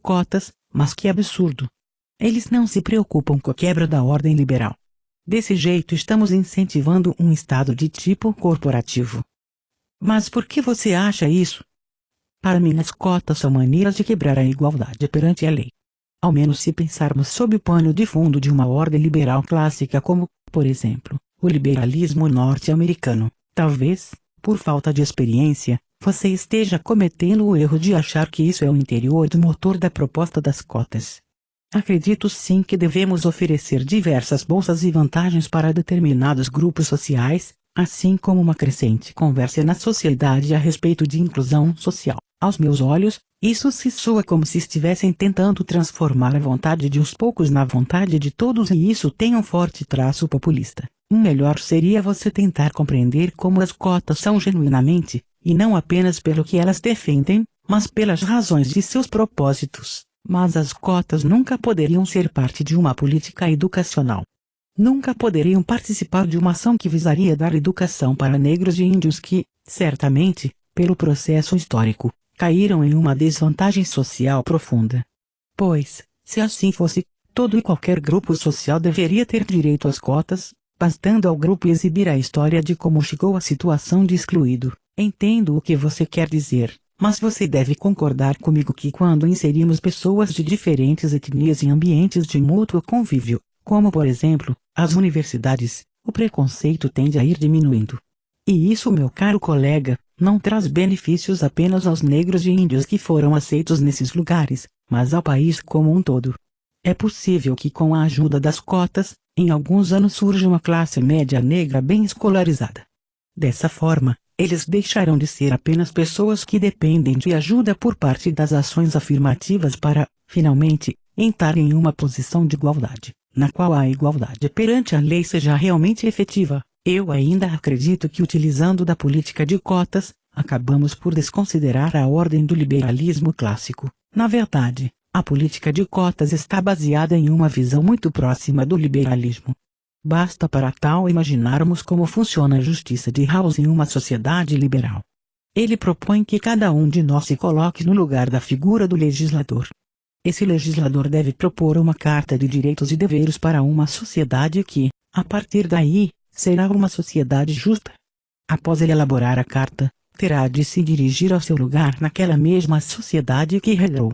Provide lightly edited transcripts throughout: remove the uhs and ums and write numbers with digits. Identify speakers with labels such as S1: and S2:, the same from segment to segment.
S1: cotas, mas que absurdo! Eles não se preocupam com a quebra da ordem liberal. Desse jeito estamos incentivando um Estado de tipo corporativo. Mas por que você acha isso? Para mim, as cotas são maneiras de quebrar a igualdade perante a lei. Ao menos se pensarmos sob o pano de fundo de uma ordem liberal clássica como, por exemplo, o liberalismo norte-americano. Talvez, por falta de experiência, você esteja cometendo o erro de achar que isso é o interior do motor da proposta das cotas. Acredito sim que devemos oferecer diversas bolsas e vantagens para determinados grupos sociais, assim como uma crescente conversa na sociedade a respeito de inclusão social. Aos meus olhos, isso se soa como se estivessem tentando transformar a vontade de uns poucos na vontade de todos, e isso tem um forte traço populista. O melhor seria você tentar compreender como as cotas são genuinamente, e não apenas pelo que elas defendem, mas pelas razões de seus propósitos. Mas as cotas nunca poderiam ser parte de uma política educacional. Nunca poderiam participar de uma ação que visaria dar educação para negros e índios que, certamente, pelo processo histórico, caíram em uma desvantagem social profunda. Pois, se assim fosse, todo e qualquer grupo social deveria ter direito às cotas, bastando ao grupo exibir a história de como chegou à situação de excluído. Entendo o que você quer dizer, mas você deve concordar comigo que quando inserimos pessoas de diferentes etnias em ambientes de mútuo convívio, como por exemplo, as universidades, o preconceito tende a ir diminuindo. E isso, meu caro colega, não traz benefícios apenas aos negros e índios que foram aceitos nesses lugares, mas ao país como um todo. É possível que com a ajuda das cotas, em alguns anos surja uma classe média negra bem escolarizada. Dessa forma, eles deixarão de ser apenas pessoas que dependem de ajuda por parte das ações afirmativas para, finalmente, entrar em uma posição de igualdade, na qual a igualdade perante a lei seja realmente efetiva. Eu ainda acredito que utilizando da política de cotas, acabamos por desconsiderar a ordem do liberalismo clássico. Na verdade, a política de cotas está baseada em uma visão muito próxima do liberalismo. Basta para tal imaginarmos como funciona a justiça de Rawls em uma sociedade liberal. Ele propõe que cada um de nós se coloque no lugar da figura do legislador. Esse legislador deve propor uma carta de direitos e deveres para uma sociedade que, a partir daí, será uma sociedade justa. Após ele elaborar a carta, terá de se dirigir ao seu lugar naquela mesma sociedade que regrou.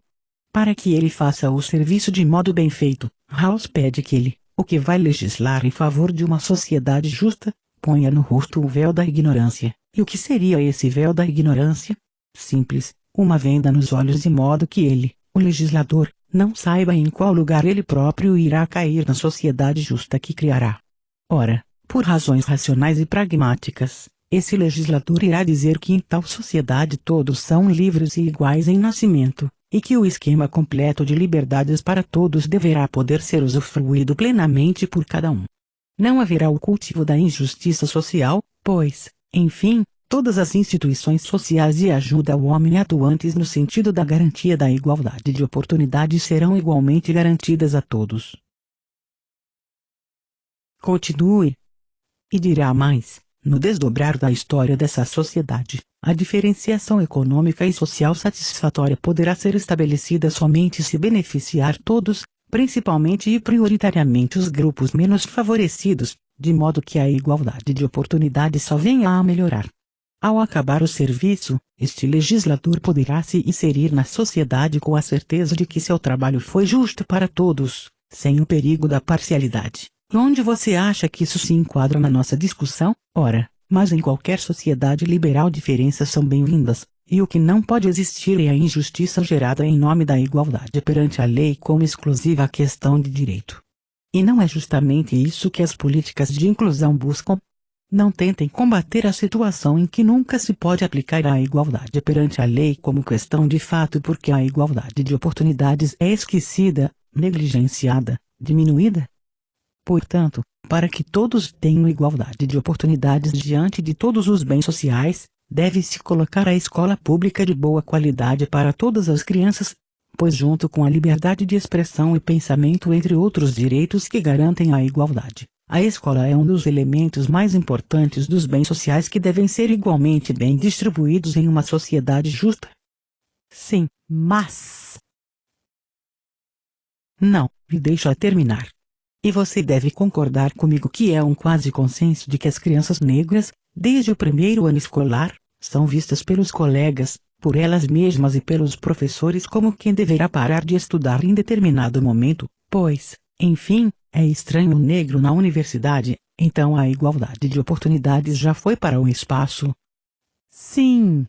S1: Para que ele faça o serviço de modo bem feito, Rawls pede que ele, o que vai legislar em favor de uma sociedade justa, ponha no rosto o véu da ignorância. E o que seria esse véu da ignorância? Simples, uma venda nos olhos de modo que ele, o legislador, não saiba em qual lugar ele próprio irá cair na sociedade justa que criará. Ora, por razões racionais e pragmáticas, esse legislador irá dizer que em tal sociedade todos são livres e iguais em nascimento, e que o esquema completo de liberdades para todos deverá poder ser usufruído plenamente por cada um. Não haverá o cultivo da injustiça social, pois, enfim, todas as instituições sociais de ajuda ao homem atuantes no sentido da garantia da igualdade de oportunidades serão igualmente garantidas a todos. Continue. E dirá mais, no desdobrar da história dessa sociedade, a diferenciação econômica e social satisfatória poderá ser estabelecida somente se beneficiar todos, principalmente e prioritariamente os grupos menos favorecidos, de modo que a igualdade de oportunidades só venha a melhorar. Ao acabar o serviço, este legislador poderá se inserir na sociedade com a certeza de que seu trabalho foi justo para todos, sem o perigo da parcialidade. Onde você acha que isso se enquadra na nossa discussão? Ora, mas em qualquer sociedade liberal diferenças são bem-vindas, e o que não pode existir é a injustiça gerada em nome da igualdade perante a lei como exclusiva questão de direito. E não é justamente isso que as políticas de inclusão buscam? Não tentem combater a situação em que nunca se pode aplicar a igualdade perante a lei como questão de fato porque a igualdade de oportunidades é esquecida, negligenciada, diminuída. Portanto, para que todos tenham igualdade de oportunidades diante de todos os bens sociais, deve-se colocar a escola pública de boa qualidade para todas as crianças, pois junto com a liberdade de expressão e pensamento entre outros direitos que garantem a igualdade, a escola é um dos elementos mais importantes dos bens sociais que devem ser igualmente bem distribuídos em uma sociedade justa. Sim, mas Não, me deixa terminar. E você deve concordar comigo que é um quase consenso de que as crianças negras, desde o primeiro ano escolar, são vistas pelos colegas, por elas mesmas e pelos professores como quem deverá parar de estudar em determinado momento, pois, enfim, é estranho um negro na universidade, então a igualdade de oportunidades já foi para o espaço. Sim.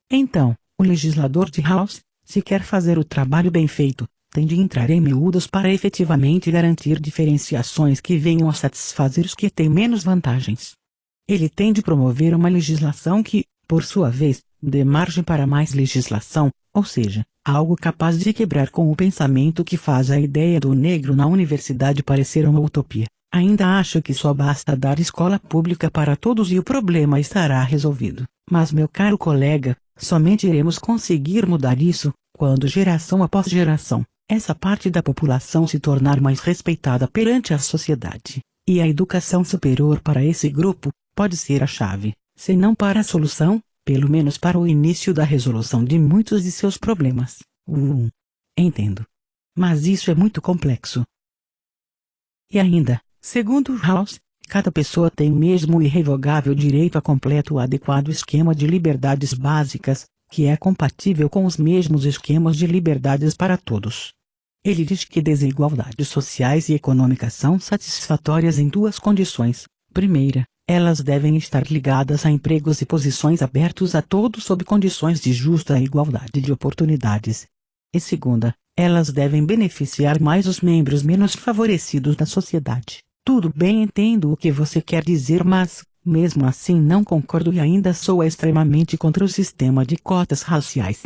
S1: Então, o legislador de House, se quer fazer o trabalho bem feito, tem de entrar em miúdos para efetivamente garantir diferenciações que venham a satisfazer os que têm menos vantagens. Ele tem de promover uma legislação que, por sua vez, dê margem para mais legislação, ou seja, algo capaz de quebrar com o pensamento que faz a ideia do negro na universidade parecer uma utopia. Ainda acho que só basta dar escola pública para todos e o problema estará resolvido. Mas, meu caro colega, somente iremos conseguir mudar isso quando, geração após geração, essa parte da população se tornar mais respeitada perante a sociedade. E a educação superior para esse grupo pode ser a chave, se não para a solução, pelo menos para o início da resolução de muitos de seus problemas. Entendo. Mas isso é muito complexo. E ainda, segundo House, cada pessoa tem o mesmo irrevogável direito a completo e adequado esquema de liberdades básicas, que é compatível com os mesmos esquemas de liberdades para todos. Ele diz que desigualdades sociais e econômicas são satisfatórias em duas condições. Primeira, elas devem estar ligadas a empregos e posições abertos a todos sob condições de justa igualdade de oportunidades. E segunda, elas devem beneficiar mais os membros menos favorecidos da sociedade. Tudo bem, entendo o que você quer dizer, mas, mesmo assim, não concordo e ainda sou extremamente contra o sistema de cotas raciais.